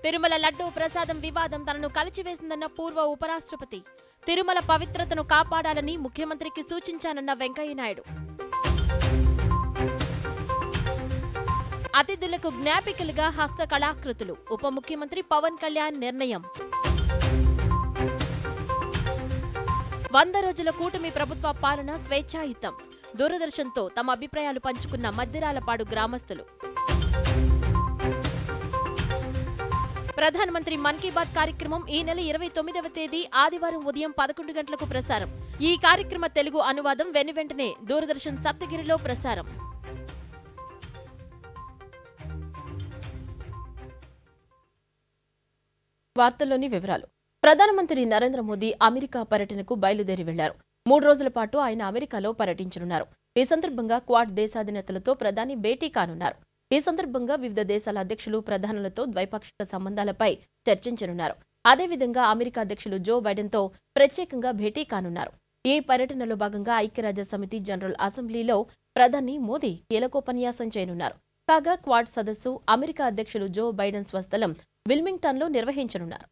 తిరుమల లడ్డూ ప్రసాదం వివాదం తనను కలిచివేసిందన్న పూర్వ ఉపరాష్ట్రపతి. తిరుమల పవిత్రతను కాపాడాలని ముఖ్యమంత్రికి సూచించానన్న వెంకయ్యనాయుడు. అతిథులకు జ్ఞాపికలుగా హస్తకళాకృతులు. ఉప ముఖ్యమంత్రి పవన్ కళ్యాణ్ నిర్ణయం. 100 రోజుల కూటమి ప్రభుత్వ పాలన స్వేచ్ఛాయుతం. దూరదర్శన్తో తమ అభిప్రాయాలు పంచుకున్న మద్దిరాలపాడు గ్రామస్తులు. ప్రధానమంత్రి మన్ కీ బాత్ కార్యక్రమం ఈ నెల 29వ తేదీ ఆదివారం ఉదయం 11 గంటలకు ప్రసారం. ఈ కార్యక్రమ తెలుగు అనువాదం వెనువెంటనే దూరదర్శన్ సప్తగిరిలో ప్రసారం. వార్తల్లోని వివరాలు. ప్రధానమంత్రి నరేంద్ర మోదీ అమెరికా పర్యటనకు బయలుదేరి వెళ్లారు. 3 రోజుల పాటు ఆయన అమెరికాలో పర్యటించనున్నారు. ఈ సందర్భంగా క్వాడ్ దేశాధినేతలతో ప్రధాని భేటీ కానున్నారు. ఈ సందర్భంగా వివిధ దేశాల అధ్యక్షులు ప్రధానులతో ద్వైపాక్షిక సంబంధాలపై చర్చించనున్నారు. అదేవిధంగా అమెరికా అధ్యక్షులు జో బైడెన్తో ప్రత్యేకంగా భేటీ కానున్నారు. ఈ పర్యటనలో భాగంగా ఐక్యరాజ్యసమితి జనరల్ అసెంబ్లీలో ప్రధాని మోదీ కీలకోపన్యాసం చేయనున్నారు. కాగా క్వాడ్ సదస్సు అమెరికా అధ్యక్షులు జో బైడెన్ స్వస్థలం విల్మింగ్టన్లో నిర్వహించనున్నారు.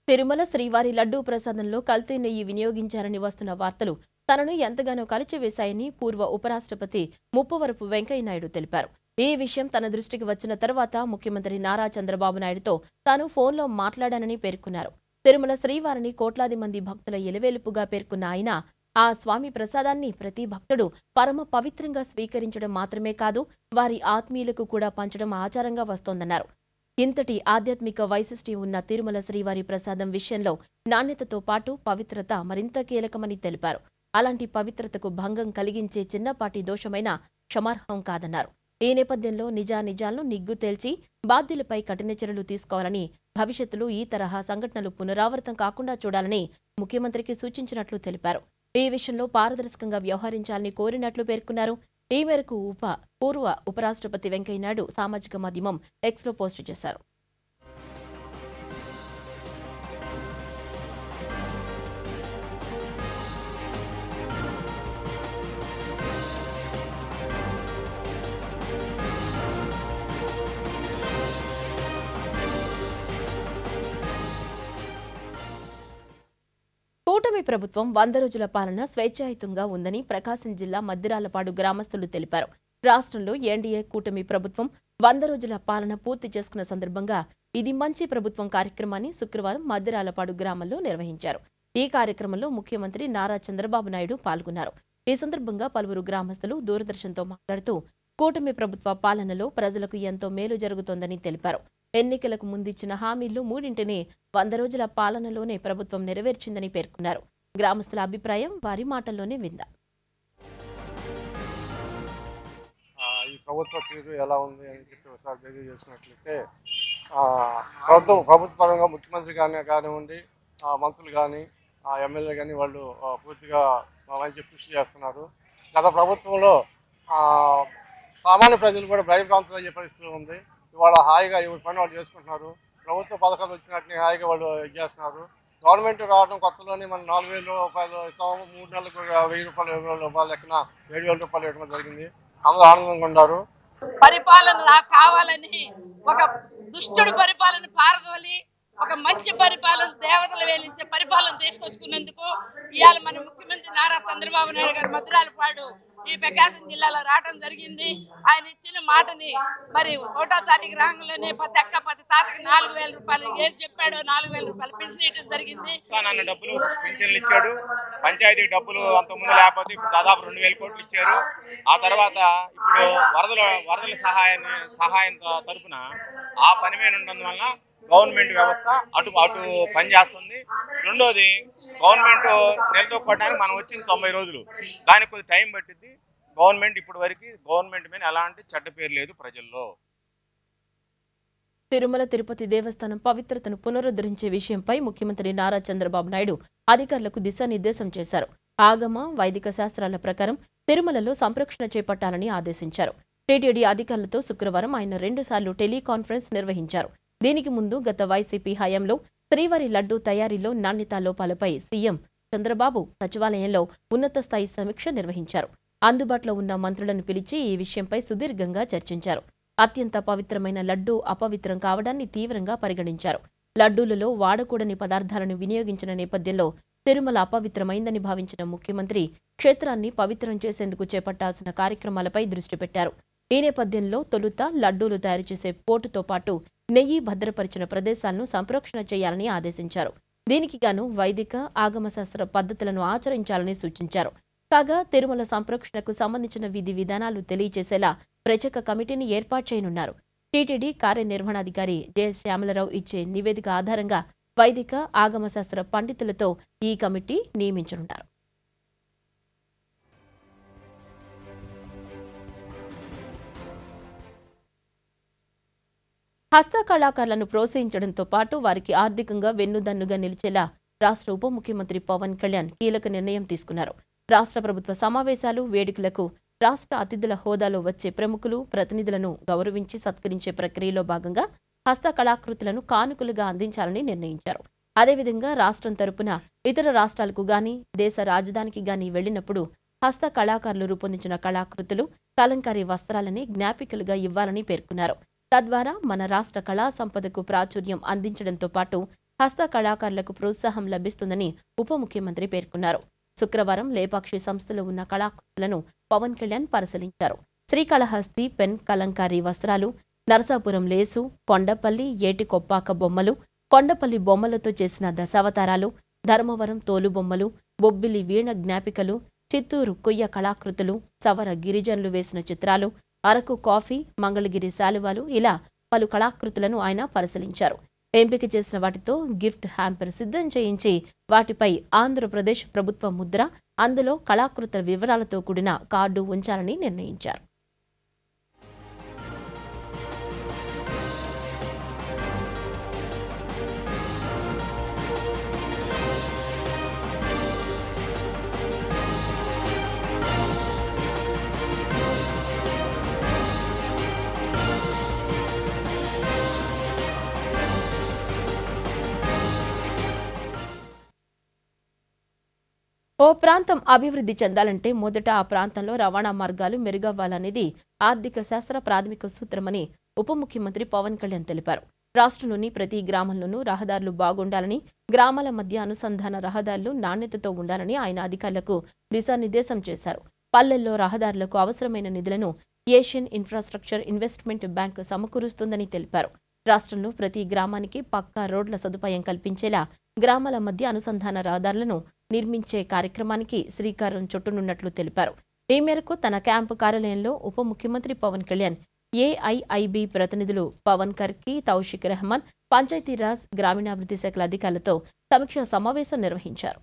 తిరుమల శ్రీవారి లడ్డూ ప్రసాదంలో కల్తీ నెయ్యి వినియోగించారని వస్తున్న వార్తలు తనను ఎంతగానో కలిచివేశాయని పూర్వ ఉపరాష్ట్రపతి ముప్పవరపు వెంకయ్యనాయుడు తెలిపారు. ఈ విషయం తన దృష్టికి వచ్చిన తర్వాత ముఖ్యమంత్రి నారా చంద్రబాబు నాయుడుతో తాను ఫోన్లో మాట్లాడానని పేర్కొన్నారు. తిరుమల శ్రీవారిని కోట్లాది మంది భక్తుల ఎలవేలుపుగా పేర్కొన్న ఆయన ఆ స్వామి ప్రసాదాన్ని ప్రతి భక్తుడు పరమ పవిత్రంగా స్వీకరించడం మాత్రమే కాదు, వారి ఆత్మీయులకు కూడా పంచడం ఆచారంగా వస్తోందన్నారు. ఇంతటి ఆధ్యాత్మిక వైశిష్ట్యం ఉన్న తిరుమల శ్రీవారి ప్రసాదం విషయంలో నాణ్యతతో పాటు పవిత్రత మరింత కీలకమని తెలిపారు. అలాంటి పవిత్రతకు భంగం కలిగించే చిన్నపాటి దోషమైన క్షమార్హం కాదన్నారు. ఈ నేపథ్యంలో నిజానిజాలను నిగ్గు తేల్చి బాధ్యులపై కఠిన చర్యలు తీసుకోవాలని, భవిష్యత్తులో ఈ తరహా సంఘటనలు పునరావృతం కాకుండా చూడాలని ముఖ్యమంత్రికి సూచించినట్లు తెలిపారు. ఈ విషయంలో పారదర్శకంగా వ్యవహరించాలని కోరినట్లు పేర్కొన్నారు. ఈ మేరకు పూర్వ ఉపరాష్ట్రపతి వెంకయ్యనాయుడు సామాజిక మాధ్యమం ఎక్స్లో పోస్టు చేశారు. కూటమి ప్రభుత్వం 100 రోజుల పాలన స్వేచ్ఛాయుతంగా ఉందని ప్రకాశం జిల్లా మద్దిరాలపాడు గ్రామస్తులు తెలిపారు. రాష్ట్రంలో ఎన్డీఏ కూటమి ప్రభుత్వం 100 రోజుల పాలన పూర్తి చేసుకున్న సందర్భంగా ఇది మంచి ప్రభుత్వం కార్యక్రమాన్ని శుక్రవారం మద్దిరాలపాడు గ్రామంలో నిర్వహించారు. ఈ కార్యక్రమంలో ముఖ్యమంత్రి నారా చంద్రబాబు నాయుడు పాల్గొన్నారు. ఈ సందర్భంగా పలువురు గ్రామస్తులు దూరదర్శన్తో మాట్లాడుతూ కూటమి ప్రభుత్వ పాలనలో ప్రజలకు ఎంతో మేలు జరుగుతోందని తెలిపారు. ఎన్నికలకు ముందిచ్చిన హామీలు 3ంటిని 100 రోజుల పాలనలోనే ప్రభుత్వం నెరవేర్చిందని పేర్కొన్నారు. గ్రామస్తుల అభిప్రాయం వారి మాటల్లోనే విందాం. ఈ ప్రభుత్వ తీరు ఎలా ఉంది అని చెప్పి ఒకసారి రివ్యూ చేసుకున్నట్లయితే ప్రభుత్వ పరంగా ముఖ్యమంత్రి కానివ్వండి, మంత్రులు కానీ, ఎమ్మెల్యే కానీ వాళ్ళు పూర్తిగా మంచి కృషి చేస్తున్నారు. గత ప్రభుత్వంలో సామాన్య ప్రజలు కూడా భయభ్రాంతులు అయ్యే పరిస్థితి ఉంది. ఇవాళ హాయిగా ఎవరి పని వాళ్ళు చేసుకుంటున్నారు. ప్రభుత్వ పథకాలు వచ్చినట్టు హాయిగా వాళ్ళు చేస్తున్నారు. గవర్నమెంట్ రావడం కొత్తలోనే మనం 4,000 రూపాయలు ఇస్తాము, 3 నెలలకు 1,000 రూపాయలు, 2,000 రూపాయలు లెక్కన 7,000 రూపాయలు ఇవ్వడం జరిగింది. అందరూ ఆనందంగా ఉన్నారు. పరిపాలన కావాలని ఒక దుష్టుడు పరిపాలన పారదోలి ఒక మంచి పరిపాలన, దేవతలు వేలించే పరిపాలన తీసుకొచ్చుకున్నందుకు ఇవాళ మన ముఖ్యమంత్రి నారా చంద్రబాబు నాయుడు గారు మద్దిరాలపాడు ఈ ప్రకాశం జిల్లాలో రావడం జరిగింది. ఆయన ఇచ్చిన మాటని మరి 1వ తారీఖు రాగానే ప్రతి తాతకి 4,000 రూపాయలు ఏది చెప్పాడో 4,000 రూపాయలు పెన్షన్ ఇవ్వడం జరిగింది. డబ్బులు పెన్షన్లు ఇచ్చాడు. పంచాయతీ డబ్బులు అంతకుముందు లేకపోతే ఇప్పుడు దాదాపు 2,000 కోట్లు ఇచ్చారు. ఆ తర్వాత ఇప్పుడు వరదల సహాయం తరపున ఆ పని మీద ఉన్నందువలన గవర్నమెంట్ వ్యవస్థ అటు పనిచేస్తుంది. రెండోది, గవర్నమెంట్ నిలదొక్కడానికి మనం వచ్చింది 90 రోజులు. దానికి కొద్ది టైం పట్టింది. గవర్నమెంట్ ఇప్పటి వరకు గవర్నమెంట్ మీద ఎలాంటి చెడ్డ పేరు లేదు ప్రజల్లో. తిరుమల తిరుపతి దేవస్థానం పవిత్రతను పునరుద్ధరించే విషయంపై ముఖ్యమంత్రి నారా చంద్రబాబు నాయుడు అధికారులకు దిశానిర్దేశం చేశారు. ఆగమ వైదిక శాస్త్రాల ప్రకారం తిరుమలలో సంప్రోక్షణ చేపట్టాలని ఆదేశించారు. టీటీడీ అధికారులతో శుక్రవారం ఆయన 2 సార్లు టెలికాన్ఫరెన్స్ నిర్వహించారు. దీనికి ముందు గత వైసీపీ హయాంలో శ్రీవారి లడ్డూ తయారీలో నాణ్యతా లోపాలపై సీఎం చంద్రబాబు సచివాలయంలో ఉన్నత స్థాయి సమీక్ష నిర్వహించారు. అందుబాటులో ఉన్న మంత్రులను పిలిచి ఈ విషయంపై సుదీర్ఘంగా చర్చించారు. అత్యంత పవిత్రమైన లడ్డూ అపవిత్రం కావడాన్ని తీవ్రంగా పరిగణించారు. లడ్డూలలో వాడకూడని పదార్థాలను వినియోగించిన నేపథ్యంలో తిరుమల అపవిత్రమైందని భావించిన ముఖ్యమంత్రి క్షేత్రాన్ని పవిత్రం చేసేందుకు చేపట్టాల్సిన కార్యక్రమాలపై దృష్టి పెట్టారు. ఈ నేపథ్యంలో తొలుత లడ్డూలు తయారు చేసే పోర్టుతో పాటు నెయ్యి భద్రపరిచిన ప్రదేశాలను సంప్రోక్షణ చేయాలని ఆదేశించారు. దీనికి గాను వైదిక ఆగమశాస్త్ర పద్ధతులను ఆచరించాలని సూచించారు. కాగా తిరుమల సంప్రోక్షణకు సంబంధించిన విధి విధానాలు తెలియజేసేలా ప్రత్యేక కమిటీని ఏర్పాటు చేయనున్నారు. టీటీడీ కార్యనిర్వహణాధికారి జె శ్యామలరావు ఇచ్చే నివేదిక ఆధారంగా వైదిక ఆగమశాస్త్ర పండితులతో ఈ కమిటీ నియమించనున్నారు. హస్తకళాకారులను ప్రోత్సహించడంతో పాటు వారికి ఆర్థికంగా వెన్నుదన్నుగా నిలిచేలా రాష్ట్ర ఉప ముఖ్యమంత్రి పవన్ కళ్యాణ్ కీలక నిర్ణయం తీసుకున్నారు. రాష్ట్ర ప్రభుత్వ సమావేశాలు, వేడుకలకు రాష్ట్ర అతిథుల హోదాలో వచ్చే ప్రముఖులు, ప్రతినిధులను గౌరవించి సత్కరించే ప్రక్రియలో భాగంగా హస్తకళాకృతులను కానుకలుగా అందించాలని నిర్ణయించారు. అదేవిధంగా రాష్ట్రం తరపున ఇతర రాష్ట్రాలకు గాని, దేశ రాజధానికి గాని వెళ్లినప్పుడు హస్త కళాకారులు రూపొందించిన కళాకృతులు, కలంకారీ వస్త్రాలని జ్ఞాపికలుగా ఇవ్వాలని పేర్కొన్నారు. తద్వారా మన రాష్ట్ర కళా సంపదకు ప్రాచుర్యం అందించడంతో పాటు హస్త కళాకారులకు ప్రోత్సాహం లభిస్తుందని ఉప ముఖ్యమంత్రి పేర్కొన్నారు. శుక్రవారం లేపాక్షి సంస్థలో ఉన్న కళాకృతులను పవన్ కళ్యాణ్ పరిశీలించారు. శ్రీకాళహస్తి పెన్ కలంకారీ వస్త్రాలు, నరసాపురం లేసు, కొండపల్లి ఏటికొప్పాక బొమ్మలు, కొండపల్లి బొమ్మలతో చేసిన దశావతారాలు, ధర్మవరం తోలుబొమ్మలు, బొబ్బిలి వీణ జ్ఞాపికలు, చిత్తూరు కొయ్య కళాకృతులు, సవర గిరిజనులు వేసిన చిత్రాలు, అరకు కాఫీ, మంగళగిరి శాలువాలు ఇలా పలు కళాకృతులను ఆయన పరిశీలించారు. ఎంపిక చేసిన వాటితో గిఫ్ట్ హ్యాంపర్ సిద్ధం చేయించి వాటిపై ఆంధ్రప్రదేశ్ ప్రభుత్వ ముద్ర, అందులో కళాకృతుల వివరాలతో కూడిన కార్డు ఉంచాలని నిర్ణయించారు. ఓ ప్రాంతం అభివృద్ధి చెందాలంటే మొదట ఆ ప్రాంతంలో రవాణా మార్గాలు మెరుగవ్వాలనేది ఆర్థిక శాస్త్ర ప్రాథమిక సూత్రమని ఉప ముఖ్యమంత్రి పవన్ కళ్యాణ్ తెలిపారు. రాష్ట్రంలోని ప్రతి గ్రామంలోనూ రహదారులు బాగుండాలని, గ్రామాల మధ్య అనుసంధాన రహదారులు నాణ్యతతో ఉండాలని ఆయన అధికారులకు దిశానిర్దేశం చేశారు. పల్లెల్లో రహదారులకు అవసరమైన నిధులను ఏషియన్ ఇన్ఫ్రాస్ట్రక్చర్ ఇన్వెస్ట్మెంట్ బ్యాంక్ సమకూరుస్తుందని తెలిపారు. రాష్ట్రంలో ప్రతి గ్రామానికి పక్కా రోడ్ల సదుపాయం కల్పించేలా గ్రామాల మధ్య అనుసంధాన రహదారులను నిర్మించే కార్యక్రమానికి శ్రీకారం చుట్టనున్నట్లు తెలిపారు. ఈ మేరకు తన క్యాంపు కార్యాలయంలో ఉప ముఖ్యమంత్రి పవన్ కళ్యాణ్ ఏఐఐబి ప్రతినిధులు పవన్ కర్కి, తౌషిక్ రెహమాన్, పంచాయతీరాజ్, గ్రామీణాభివృద్ధి శాఖల అధికారులతో సమీక్షా సమావేశం నిర్వహించారు.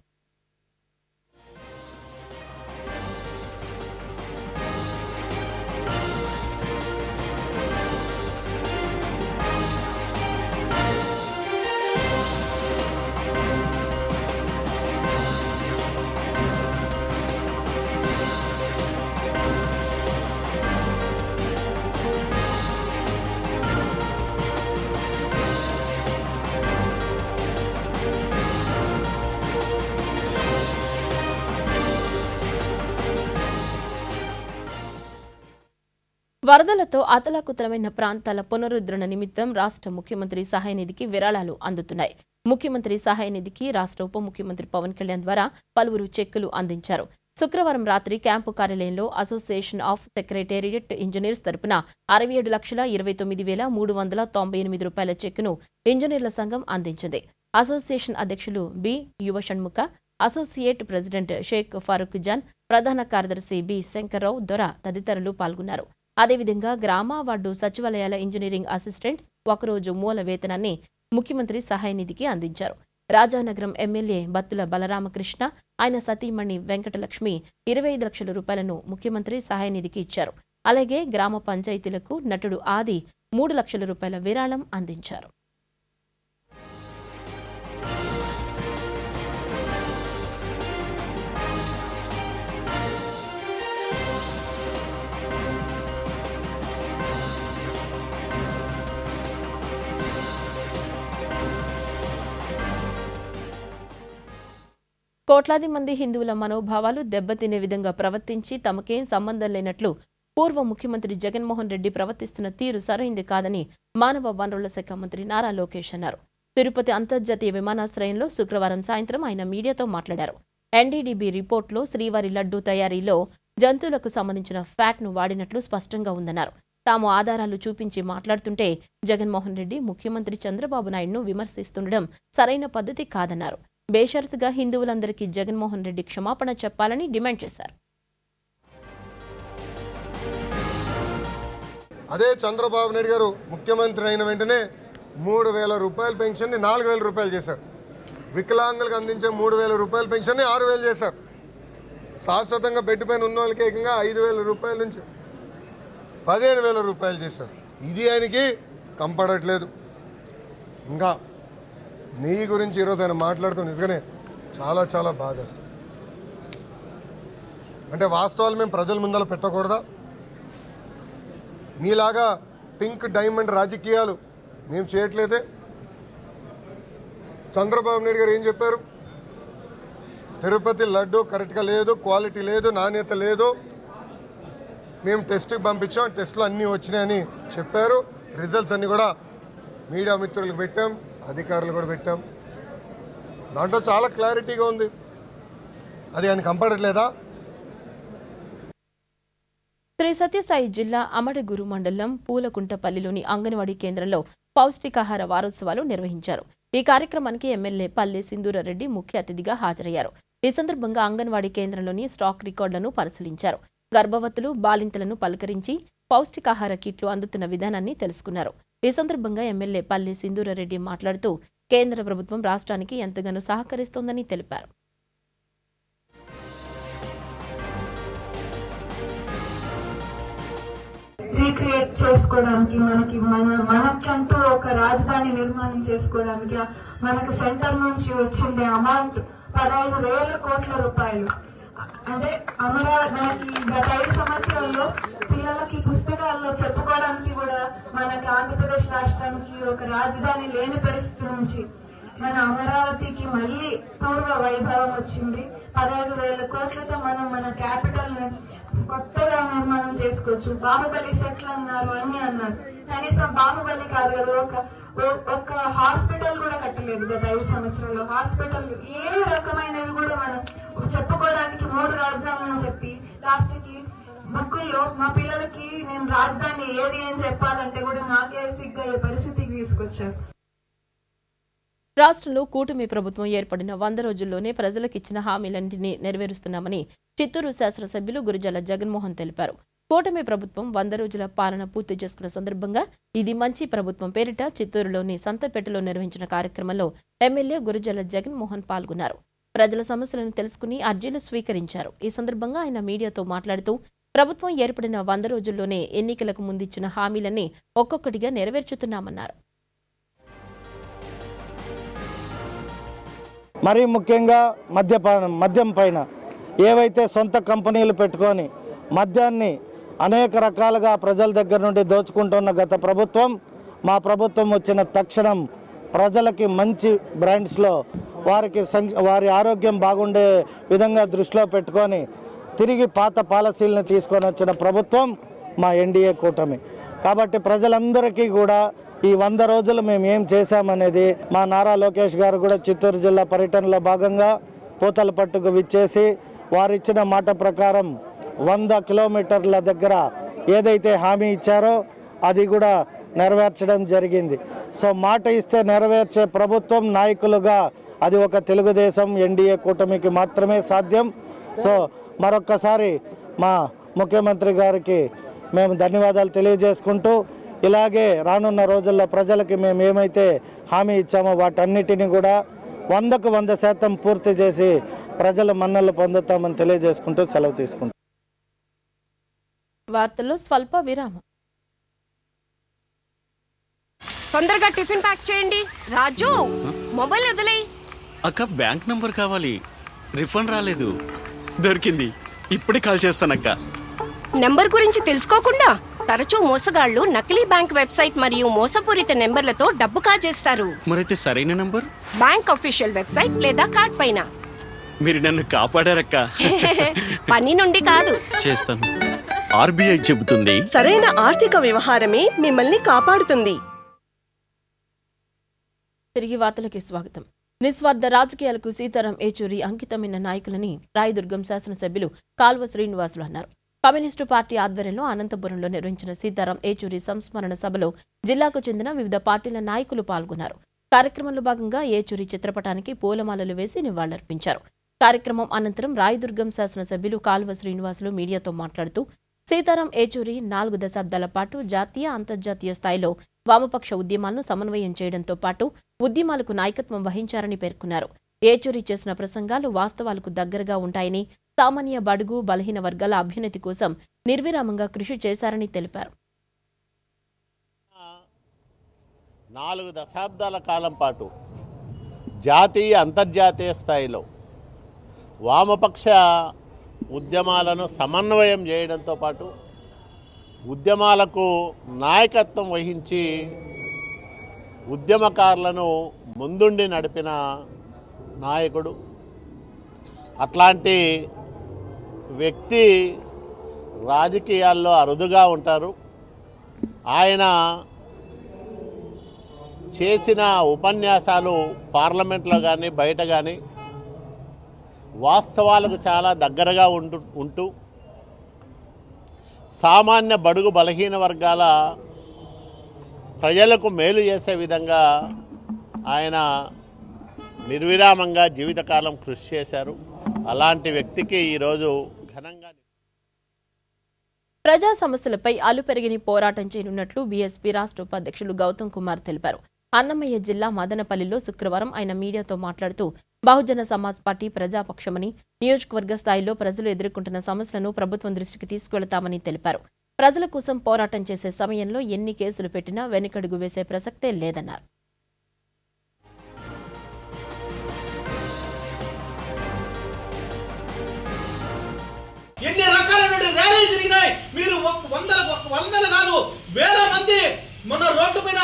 వరదలతో అతలాకుతలమైన ప్రాంతాల పునరుద్ధరణ నిమిత్తం రాష్ట్ర ముఖ్యమంత్రి సహాయ నిధికి విరాళాలు అందుతున్నాయి. ముఖ్యమంత్రి సహాయ నిధికి రాష్ట్ర ఉప ముఖ్యమంత్రి పవన్ కళ్యాణ్ ద్వారా పలువురు చెక్కులు అందించారు. శుక్రవారం రాత్రి క్యాంపు కార్యాలయంలో అసోసియేషన్ ఆఫ్ సెక్రటేరియట్ ఇంజనీర్స్ తరపున 67,29,398 రూపాయల చెక్కును ఇంజనీర్ల సంఘం అందించింది. అసోసియేషన్ అధ్యక్షులు B Yuva Shanmukha, associate president Shaik Farooq Jan, ప్రధాన కార్యదర్శి బి శంకర్రావు దొర తదితరులు పాల్గొన్నారు. అదేవిధంగా గ్రామ, వార్డు సచివాలయాల ఇంజనీరింగ్ అసిస్టెంట్స్ ఒకరోజు మూల వేతనాన్ని ముఖ్యమంత్రి సహాయ నిధికి అందించారు. రాజానగరం ఎమ్మెల్యే బత్తుల బలరామకృష్ణ, ఆయన సతీమణి వెంకటలక్ష్మి 25 లక్షల రూపాయలను ముఖ్యమంత్రి సహాయ నిధికి ఇచ్చారు. అలాగే గ్రామ పంచాయతీలకు నటుడు ఆది 3 లక్షల రూపాయల విరాళం అందించారు. కోట్లాది మంది హిందువుల మనోభావాలు దెబ్బతినే విధంగా ప్రవర్తించి తమకేం సంబంధం లేనట్లు పూర్వ ముఖ్యమంత్రి జగన్మోహన్ రెడ్డి ప్రవర్తిస్తున్న తీరు సరైంది కాదని మానవ వనరుల శాఖ మంత్రి నారా లోకేష్ అన్నారు. తిరుపతి అంతర్జాతీయ విమానాశ్రయంలో శుక్రవారం సాయంత్రం ఆయన మీడియాతో మాట్లాడారు. ఎన్డీడీబీ రిపోర్టులో శ్రీవారి లడ్డూ తయారీలో జంతువులకు సంబంధించిన ఫ్యాట్ను వాడినట్లు స్పష్టంగా ఉందన్నారు. తాము ఆధారాలు చూపించి మాట్లాడుతుంటే జగన్మోహన్ రెడ్డి ముఖ్యమంత్రి చంద్రబాబు నాయుడును విమర్శిస్తుండడం సరైన పద్ధతి కాదన్నారు. బేషరతుగా హిందువులందరికీ జగన్మోహన్ రెడ్డి క్షమాపణ చెప్పాలని డిమాండ్ చేశారు. అదే చంద్రబాబు నాయుడు గారు ముఖ్యమంత్రి అయిన వెంటనే 3,000 రూపాయల పెన్షన్ని 4,000 రూపాయలు చేశారు. వికలాంగులకు అందించే 3,000 రూపాయల పెన్షన్ని 6,000 చేశారు. శాశ్వతంగా బెడ్ పైన ఉన్న వాళ్ళకి ఏకంగా 5,000 రూపాయల నుంచి 15,000 రూపాయలు చేశారు. ఇది ఆయనకి కంపడట్లేదు. ఇంకా నీ గురించి ఈరోజు ఆయన మాట్లాడుతూ నిజంగానే చాలా చాలా బాధేస్తుంది. అంటే వాస్తవాలు మేము ప్రజల ముందర పెట్టకూడదా? మీలాగా పింక్ డైమండ్ రాజకీయాలు మేము చేయట్లేదే. చంద్రబాబు నాయుడు గారు ఏం చెప్పారు? తిరుపతి లడ్డు కరెక్ట్గా లేదు, క్వాలిటీ లేదు, నాణ్యత లేదు, మేము టెస్ట్కి పంపించాం, టెస్ట్లు అన్నీ వచ్చినాయని చెప్పారు. రిజల్ట్స్ అన్నీ కూడా మీడియా మిత్రులకు పెట్టాం, అధికారులు కూడా పెట్టాం. దాంట్లో చాలా క్లారిటీగా ఉంది. అది ఆయన కంపడట్లేదా? శ్రీ సత్యసాయి జిల్లా అమడగురు మండలం పూలకుంటపల్లిలోని అంగన్వాడీ కేంద్రంలో పౌష్టికాహార వారోత్సవాలు నిర్వహించారు. ఈ కార్యక్రమానికి ఎమ్మెల్యే పల్లె సింధూరారెడ్డి ముఖ్య అతిథిగా హాజరయ్యారు. ఈ సందర్భంగా అంగన్వాడీ కేంద్రంలోని స్టాక్ రికార్డులను పరిశీలించారు. గర్భవతులు, బాలింతలను పలకరించి పౌష్టికాహార కిట్లు అందుతున్న విధానాన్ని తెలుసుకున్నారు. ఈ సందర్భంగా ఎమ్మెల్యే పల్లె సింధూరారెడ్డి మాట్లాడుతూ కేంద్ర ప్రభుత్వం రాష్ట్రానికి ఎంతగానో సహకరిస్తోందని తెలిపారు. రీక్రియేట్ చేసుకోవడానికి మనకంటూ ఒక రాజధాని నిర్మాణం చేసుకోవడానికి మనకు సెంటర్ నుంచి వచ్చిండే అమౌంట్ 15,000 కోట్ల రూపాయలు. అంటే మనకి గత 5 సంవత్సరాల్లో పిల్లలకి పుస్తకాల్లో చెప్పుకోవడానికి కూడా మనకి ఆంధ్రప్రదేశ్ రాష్ట్రానికి ఒక రాజధాని లేని పరిస్థితి నుంచి మన అమరావతికి మళ్ళీ పూర్వ వైభవం వచ్చింది. 15,000 కోట్లతో మనం మన క్యాపిటల్ కొత్తగా నిర్మాణం చేసుకోవచ్చు. బాహుబలి సెట్లు అన్నారు, అన్ని అన్నారు. కనీసం బాహుబలి కాదు కదా, ఒక హాస్పిటల్ కూడా కట్టలేదు గత 5 సంవత్సరాల్లో. హాస్పిటల్ ఏ రకమైనవి కూడా మనం చెప్పుకోవడానికి 3 రాజధానులు చెప్పి లాస్ట్ కి బుక్కుల్లో మా పిల్లలకి నేను రాజధాని ఏది అని చెప్పాలంటే కూడా నాకే సిగ్గయ్యే పరిస్థితికి తీసుకొచ్చారు. రాష్ట్రంలో కూటమి ప్రభుత్వం ఏర్పడిన 100 రోజుల్లోనే ప్రజలకిచ్చిన హామీలన్నింటినీ నెరవేరుస్తున్నామని చిత్తూరు శాసనసభ్యులు గురజాల జగన్మోహన్ తెలిపారు. కూటమి ప్రభుత్వం 100 రోజుల పాలన పూర్తి చేసుకున్న సందర్భంగా ఇది మంచి ప్రభుత్వం పేరిట చిత్తూరులోని సంతపేటలో నిర్వహించిన కార్యక్రమంలో ఎమ్మెల్యే గురజాల జగన్మోహన్ పాల్గొన్నారు. ప్రజల సమస్యలను తెలుసుకుని అర్జీలు స్వీకరించారు. ఈ సందర్భంగా ఆయన మీడియాతో మాట్లాడుతూ ప్రభుత్వం ఏర్పడిన 100 రోజుల్లోనే ఎన్నికలకు ముందిచ్చిన హామీలన్నీ ఒక్కొక్కటిగా నెరవేర్చుతున్నామన్నారు. మరీ ముఖ్యంగా మద్యం పైన ఏవైతే సొంత కంపెనీలు పెట్టుకొని మద్యాన్ని అనేక రకాలుగా ప్రజల దగ్గర నుండి దోచుకుంటున్న గత ప్రభుత్వం, మా ప్రభుత్వం వచ్చిన తక్షణం ప్రజలకి మంచి బ్రాండ్స్లో వారి ఆరోగ్యం బాగుండే విధంగా దృష్టిలో పెట్టుకొని తిరిగి పాత పాలసీలను తీసుకొని వచ్చిన ప్రభుత్వం మా ఎన్డీఏ కూటమి. కాబట్టి ప్రజలందరికీ కూడా ఈ 100 రోజులు మేము ఏం చేశామనేది మా నారా లోకేష్ గారు కూడా చిత్తూరు జిల్లా పర్యటనలో భాగంగా పూతలపట్టుకు విచ్చేసి వారిచ్చిన మాట ప్రకారం 100 కిలోమీటర్ల దగ్గర ఏదైతే హామీ ఇచ్చారో అది కూడా నెరవేర్చడం జరిగింది. సో మాట ఇస్తే నెరవేర్చే ప్రభుత్వం నాయకులుగా అది ఒక తెలుగుదేశం ఎన్డీఏ కూటమికి మాత్రమే సాధ్యం. సో మరొక్కసారి మా ముఖ్యమంత్రి గారికి మేము ధన్యవాదాలు తెలియజేసుకుంటూ ఇలాగే రానున్న రోజుల్లో ప్రజలకి మేము ఏమైతే హామీ ఇచ్చామో వాటన్నిటిని కూడా 100కు 100% పూర్తి చేసి ప్రజల మన్నలు పొందుతామని తెలియజేసుకుంటూ సెలవు తీసుకుంటాం. వార్తల్లో స్వల్ప విరామం. తొందరగా టిఫిన్ ప్యాక్ చేయండి. రాజు మొబైల్ వదిలేయ్. అక్క బ్యాంక్ నంబర్ కావాలి. రిఫండ్ రాలేదు. దొరికింది. ఇప్పుడే కాల్ చేస్తానక్క. నెంబర్ గురించి తెలుసుకోకుండా తరచూ మోసగాళ్లు నకిలీ బ్యాంక్ వెబ్సైట్ మరియు మోసపూరిత నెంబర్లతో డబ్బు కాజేస్తారు. మరైతే సరైన నంబర్ బ్యాంక్ అఫీషియల్ వెబ్సైట్ లేదా కార్డ్ పైన. మీరు నన్ను కాపాడారక్క. పని నుండి కాదు. చేస్తాను. ఆర్బీఐ చెబుతుంది సరైన ఆర్థిక వ్యవహారమే మిమ్మల్ని కాపాడుతుంది. తిరిగి వార్తలకి స్వాగతం. నిస్వార్థ రాజకీయాలకు సీతారాం ఏచూరి అంకితమైన నాయకులని రాయదుర్గం శాసనసభ్యులు కాల్వ శ్రీనివాసులు అన్నారు. కమ్యూనిస్టు పార్టీ ఆధ్వర్యంలో అనంతపురంలో నిర్వహించిన సీతారాం ఏచూరి సంస్మరణ సభలో జిల్లాకు చెందిన వివిధ పార్టీల నాయకులు పాల్గొన్నారు. కార్యక్రమంలో భాగంగా ఏచూరి చిత్రపటానికి పూలమాలలు వేసి నివాళులర్పించారు. కార్యక్రమం అనంతరం రాయదుర్గం శాసనసభ్యులు కాల్వ శ్రీనివాసులు మీడియాతో మాట్లాడుతూ సీతారాం ఏచూరి 4 దశాబ్దాల పాటు జాతీయ అంతర్జాతీయ స్థాయిలో వామపక్ష ఉద్యమాలను సమన్వయం చేయడంతో పాటు ఉద్యమాలకు నాయకత్వం వహించారని పేర్కొన్నారు. ఏచూరి చేసిన ప్రసంగాలు వాస్తవాలకు దగ్గరగా ఉంటాయని, సామాన్య బడుగు బలహీన వర్గాల అభ్యున్నతి కోసం నిర్విరామంగా కృషి చేశారని తెలిపారు. 4 దశాబ్దాల కాలం పాటు జాతీయ అంతర్జాతీయ స్థాయిలో వామపక్ష ఉద్యమాలను సమన్వయం చేయడంతో పాటు ఉద్యమాలకు నాయకత్వం వహించి ఉద్యమకారులను ముందుండి నడిపిన నాయకుడు. అట్లాంటి వ్యక్తి రాజకీయాల్లో అరుదుగా ఉంటారు. ఆయన చేసిన ఉపన్యాసాలు పార్లమెంట్లో కానీ బయట కానీ వాస్తవాలకు చాలా దగ్గరగా ఉంటూ సామాన్య బడుగు బలహీన వర్గాల ప్రజలకు మేలు చేసే విధంగా ఆయన నిర్విరామంగా జీవితకాలం కృషి చేశారు. అలాంటి వ్యక్తికి ఈరోజు ఘనంగా ప్రజా సమస్యలపై అలుపెరిగిని పోరాటం చేయనున్నట్లు బీఎస్పీ రాష్ట్ర ఉపాధ్యక్షులు గౌతమ్ కుమార్ తెలిపారు. అన్నమయ్య జిల్లా మదనపల్లిలో శుక్రవారం ఆయన మీడియాతో మాట్లాడుతూ బహుజన సమాజ్ పార్టీ ప్రజాపక్షమని, నియోజకవర్గ స్థాయిలో ప్రజలు ఎదుర్కొంటున్న సమస్యలను ప్రభుత్వం దృష్టికి తీసుకువెళతామని తెలిపారు. ప్రజల కోసం పోరాటం చేసే సమయంలో ఎన్ని కేసులు పెట్టినా వెనుకడుగు వేసే ప్రసక్తే లేదన్నారు. ఎన్ని రకాలైన ర్యాలీలు జరిగినాయి. మీరు వందలు కాదు వేల మంది మొన్న రోడ్డు పైన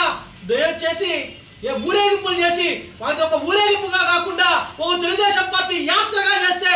చేసి ఊరేగింపులు చేసి వాళ్ళకి ఒక ఊరేగింపుగా కాకుండా ఒక తెలుగుదేశం పార్టీ యాత్రగా చేస్తే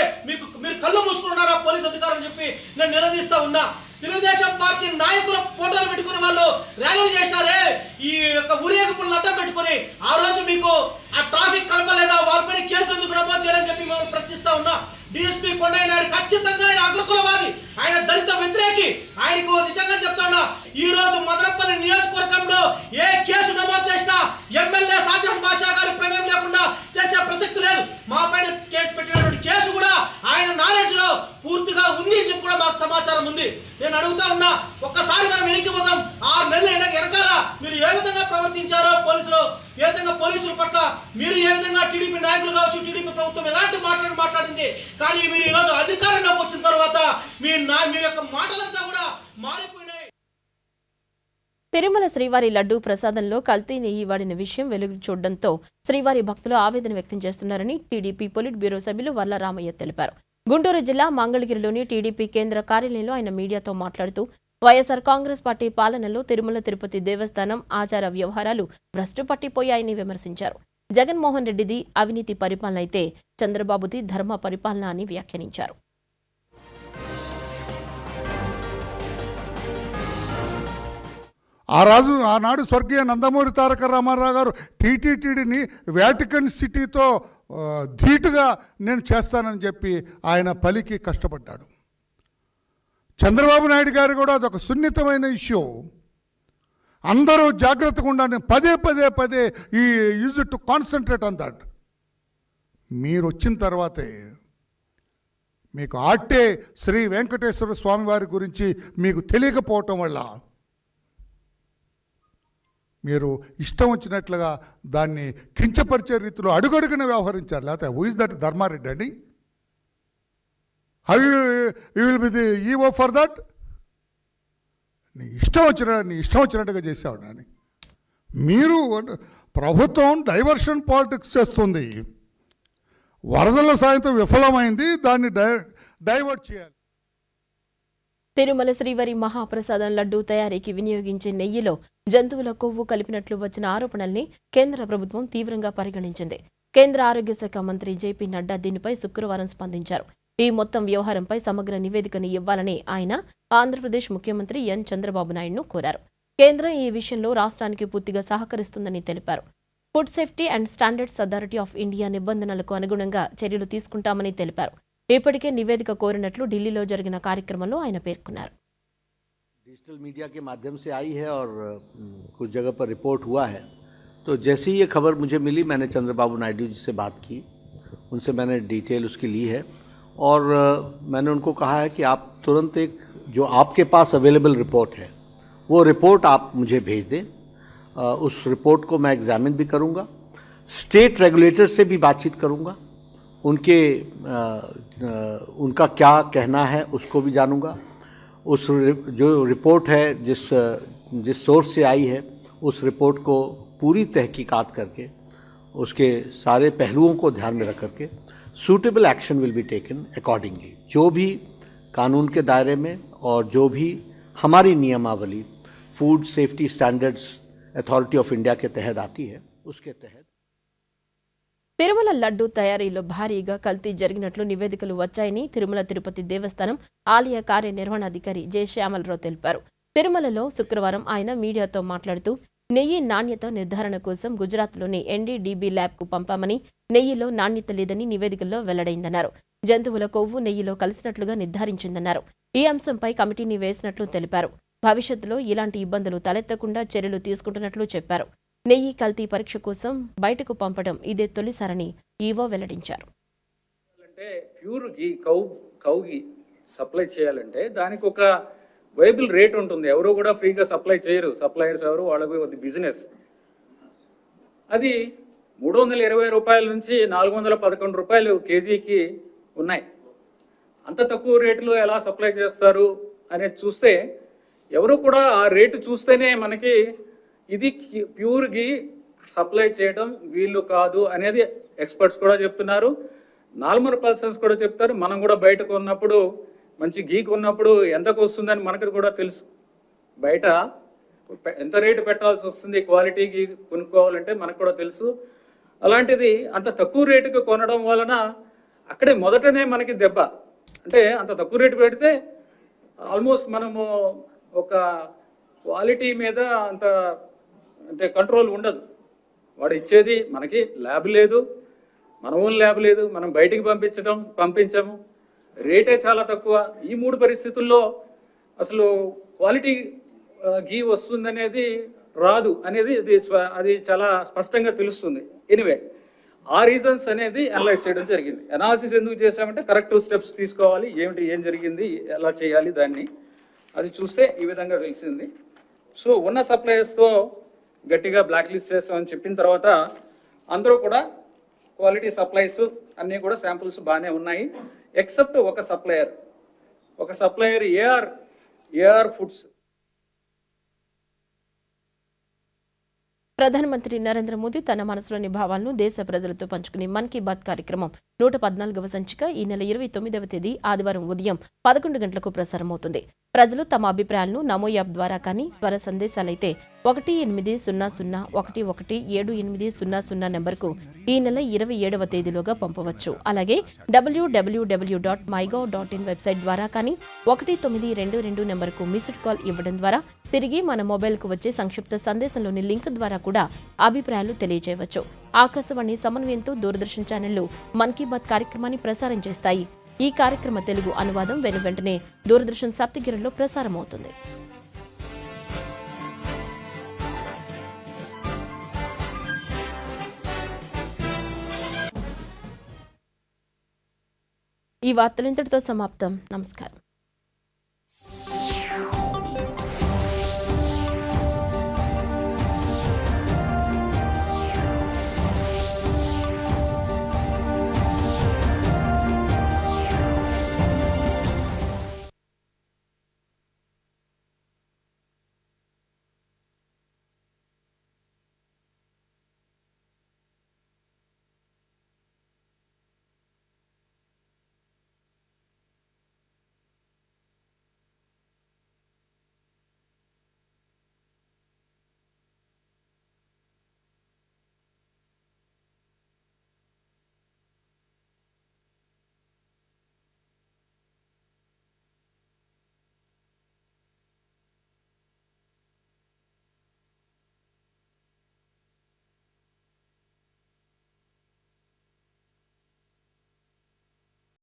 మీరు కళ్ళు మూసుకున్నారా పోలీసు అధికారులు చెప్పి నేను నిలదీస్తా ఉన్నా. తెలుగుదేశం పార్టీ నాయకుల ఫోటోలు పెట్టుకుని వాళ్ళు ర్యాలీలు చేస్తారే, ఈ యొక్క ఊరేగింపులను అడ్డం పెట్టుకుని ఆ రోజు మీకు ఆ ట్రాఫిక్ కలపలేదా, వారిపై కేసులు ఎందుకు నమోదు చేయాలని చెప్పి మేము ప్రశ్నిస్తా ఉన్నా. డిఎస్పీ కొండయ్య నాయుడు ఖచ్చితంగా ఆయన అగ్రకులవాది, ఆయన దళిత వ్యతిరేకి. ఆయనకు నిజంగా చెప్తున్నా, ఈ రోజు మదనపల్లి నియోజకవర్గంలో ఏ కేసు నమోదు చేసినా ఎమ్మెల్యే షాజహాన్ బాషా గారి ప్రమేయం లేకుండా చేసే ప్రసక్తి లేదు. మా పైన కేసు పెట్టినటువంటి కేసు కూడా ఆయన నాలెడ్జ్ లో పూర్తిగా ఉంది అని చెప్పి కూడా మాకు సమాచారం ఉంది. నేను అడుగుతా ఉన్నా, ఒక్కసారి మనం వెనక్కి పోదాం. 6 నెలలు వెనకాల మీరు ఏ విధంగా ప్రవర్తించారో పోలీసులు, ఏ విధంగా పోలీసుల పట్ల మీరు ఏ విధంగా టీడీపీ నాయకులు కావచ్చు, టీడీపీ ప్రభుత్వం ఎలాంటి మాట్లాడింది. కానీ మీరు ఈ రోజు అధికారంలోకి వచ్చిన తర్వాత మీ యొక్క మాటలంతా కూడా మారిపోయినాయి. తిరుమల శ్రీవారి లడ్డూ ప్రసాదంలో కల్తీ నెయ్యి వాడిన విషయం వెలుగు చూడడంతో శ్రీవారి భక్తులు ఆవేదన వ్యక్తం చేస్తున్నారని టీడీపీ పొలిట్ బ్యూరో సభ్యులు వర్ల రామయ్య తెలిపారు. గుంటూరు జిల్లా మంగళగిరిలోని టీడీపీ కేంద్ర కార్యాలయంలో ఆయన మీడియాతో మాట్లాడుతూ వైఎస్సార్ కాంగ్రెస్ పార్టీ పాలనలో తిరుమల తిరుపతి దేవస్థానం ఆచార వ్యవహారాలు భ్రష్టు పట్టిపోయాయని విమర్శించారు. జగన్మోహన్ రెడ్డిది అవినీతి పరిపాలన అయితే చంద్రబాబుది ధర్మ పరిపాలన అని వ్యాఖ్యానించారు. ఆనాడు స్వర్గీయ నందమూరి తారక రామారావు గారు టీటీడీని వ్యాటికన్ సిటీతో ధీటుగా నేను చేస్తానని చెప్పి ఆయన పలికి కష్టపడ్డాడు. చంద్రబాబు నాయుడు గారు కూడా అదొక సున్నితమైన ఇష్యూ. అందరూ జాగ్రత్తగా ఉండాలని పదే ఈ use to concentrate on that. మీరు వచ్చిన తర్వాతే మీకు ఆట్టే శ్రీ వెంకటేశ్వర స్వామి వారి గురించి మీకు తెలియకపోవటం వల్ల మీరు ఇష్టం వచ్చినట్లుగా దాన్ని కించపరిచే రీతిలో అడుగడుగున వ్యవహరించారు. లేకపోతే హూ ఇస్ దట్ ధర్మారెడ్డి అండి? How you will be the EO for that? నీ ఇష్టం వచ్చినట్టుగా చేసేవాడు అని. మీరు ప్రభుత్వం డైవర్షన్ పాలిటిక్స్ చేస్తుంది. వరదల సాయంతో విఫలమైంది, దాన్ని డైవర్ట్ చేయాలి. తిరుమల శ్రీవారి మహాప్రసాదం లడ్డూ తయారీకి వినియోగించే నెయ్యిలో జంతువుల కొవ్వు కలిపినట్లు వచ్చిన ఆరోపణల్ని కేంద్ర ప్రభుత్వం తీవ్రంగా పరిగణించింది. కేంద్ర ఆరోగ్య శాఖ మంత్రి జేపీ నడ్డా దీనిపై శుక్రవారం స్పందించారు. ఈ మొత్తం వ్యవహారంపై సమగ్ర నివేదికను ఇవ్వాలని ఆయన ఆంధ్రప్రదేశ్ ముఖ్యమంత్రి ఎన్ చంద్రబాబు నాయుడును కోరారు. కేంద్రం ఈ విషయంలో రాష్ట్రానికి పూర్తిగా సహకరిస్తుందని తెలిపారు. Food safety and standards authority of India నిబంధనలకు అనుగుణంగా చర్యలు తీసుకుంటామని తెలిపారు. ఇప్పటికే నివేదిక కోరినట్లు ఢిల్లీలో జరిగిన కార్యక్రమంలో ఆయన పేర్కొన్నారు. डिजिटल मीडिया के माध्यम से आई है और कुछ जगह पर रिपोर्ट हुआ है, तो जैसे ही ये खबर मुझे मिली मैंने चंद्रबाबू नायडू जी से बात की, उनसे मैंने डिटेल उसकी ली है और मैंने उनको कहा है कि आप तुरंत एक जो आपके पास अवेलेबल रिपोर्ट है वो रिपोर्ट आप मुझे भेज दें. उस रिपोर्ट को मैं एग्जामिन भी करूँगा, स्टेट रेगुलेटर से भी बातचीत करूँगा, उनका क्या कहना है उसको भी जानूँगा. उस जो रिपोर्ट है जिस सोर्स से आई है उस रिपोर्ट को पूरी तहकीकात करके उसके सारे पहलुओं को ध्यान में रख करके suitable action will be taken accordingly. जो भी कानून के दायरे में और जो भी हमारी नियमावली food safety standards authority of India के तहत आती है उसके तहत. తిరుమల లడ్డూ తయారీలో భారీగా కల్తీ జరిగినట్లు నివేదికలు వచ్చాయని తిరుమల తిరుపతి దేవస్థానం ఆలయ కార్యనిర్వహణాధికారి జె శ్యామలరావు తెలిపారు. తిరుమలలో శుక్రవారం ఆయన మీడియాతో మాట్లాడుతూ నెయ్యి నాణ్యత నిర్ధారణ కోసం గుజరాత్లోని ఎన్డీడీబీ ల్యాబ్కు పంపామని, నెయ్యిలో నాణ్యత లేదని నివేదికల్లో వెల్లడైందన్నారు. జంతువుల కొవ్వు నెయ్యిలో కలిసినట్లుగా నిర్ధారించిందన్నారు. ఈ అంశంపై కమిటీని వేసినట్లు తెలిపారు. భవిష్యత్తులో ఇలాంటి ఇబ్బందులు తలెత్తకుండా చర్యలు తీసుకుంటున్నట్లు చెప్పారు. నెయ్యి కల్తీ పరీక్ష కోసం బయటకు పంపడం ఇదే తొలిసారని ఈవో వెల్లడించారు. ప్యూర్ గీ కౌ గీ సప్లై చేయాలంటే దానికి ఒక వైబుల్ రేట్ ఉంటుంది. ఎవరు కూడా ఫ్రీగా సప్లై చేయరు. సప్లయర్స్ ఎవరు, వాళ్ళకి అది బిజినెస్. అది 320 రూపాయల నుంచి 411 రూపాయలు కేజీకి ఉన్నాయి. అంత తక్కువ రేటులో ఎలా సప్లై చేస్తారు అనేది చూస్తే ఎవరు కూడా ఆ రేటు చూస్తేనే మనకి ఇది ప్యూర్ గీ సప్లై చేయడం వీళ్ళు కాదు అనేది ఎక్స్పర్ట్స్ కూడా చెప్తున్నారు. నార్మల్ పర్సన్స్ కూడా చెప్తారు. మనం కూడా బయట కొన్నప్పుడు మంచి గీ కొన్నప్పుడు ఎంతకు వస్తుందని మనకు కూడా తెలుసు. బయట ఎంత రేటు పెట్టాల్సి వస్తుంది క్వాలిటీ గీ కొనుక్కోవాలంటే మనకు కూడా తెలుసు. అలాంటిది అంత తక్కువ రేటుకి కొనడం వలన అక్కడే మొదటనే మనకి దెబ్బ. అంటే అంత తక్కువ రేటు పెడితే ఆల్మోస్ట్ మనము ఒక క్వాలిటీ మీద అంత అంటే కంట్రోల్ ఉండదు. వాడు ఇచ్చేది మనకి ల్యాబ్ లేదు, మన ఓన్ ల్యాబ్ లేదు, మనం బయటికి పంపించము, రేటే చాలా తక్కువ. ఈ 3 పరిస్థితుల్లో అసలు క్వాలిటీ గీ వస్తుందనేది రాదు అనేది అది చాలా స్పష్టంగా తెలుస్తుంది. ఎనీవే ఆ రీజన్స్ అనేది అనలైజ్ చేయడం జరిగింది. అనాలిసిస్ ఎందుకు చేసామంటే కరెక్టివ్ స్టెప్స్ తీసుకోవాలి, ఏం జరిగింది, ఎలా చేయాలి దాన్ని అది చూస్తే ఈ విధంగా తెలిసింది. సో ఉన్న సప్లయర్స్తో గట్టిగా బ్లాక్ లిస్ట్ చేస్తామని చెప్పిన తర్వాత అందరూ కూడా క్వాలిటీ సప్లైస్ అన్నీ కూడా శాంపుల్స్ బాగానే ఉన్నాయి. ఎక్సెప్ట్ ఒక సప్లయర్ ఏఆర్ ఫుడ్స్. ప్రధానమంత్రి నరేంద్ర మోదీ తన మనసులోని భావాలను దేశ ప్రజలతో పంచుకునే మన్ కీ బాత్ కార్యక్రమం 114వ సంచిక ఈ నెల 29వ తేదీ ఆదివారం ఉదయం 11 గంటలకు ప్రసారమవుతుంది. ప్రజలు తమ అభిప్రాయాలను నమో యాప్ ద్వారా కానీ, స్వర సందేశాలైతే 1800117800 నెంబర్కు ఈ నెల 27వ తేదీలోగా పంపవచ్చు. అలాగే www.mygov.in వెబ్సైట్ ద్వారా కానీ 1922 నెంబర్కు మిస్డ్ కాల్ ఇవ్వడం ద్వారా తిరిగి మన మొబైల్కు వచ్చే సంక్షిప్త సందేశంలోని లింక్ ద్వారా కూడా అభిప్రాయాలు తెలియజేయవచ్చు. ఆకాశవాణి సమన్వయంతో దూరదర్శన్ ఛానళ్లు మన్ కీ బాత్ కార్యక్రమాన్ని ప్రసారం చేస్తాయి. ఈ కార్యక్రమ తెలుగు అనువాదం వెంటనే దూరదర్శన్ సప్తగిరిలో ప్రసారమవుతుంది. ఈ వార్తలు ఇంతటితో సమాప్తం. నమస్కారం.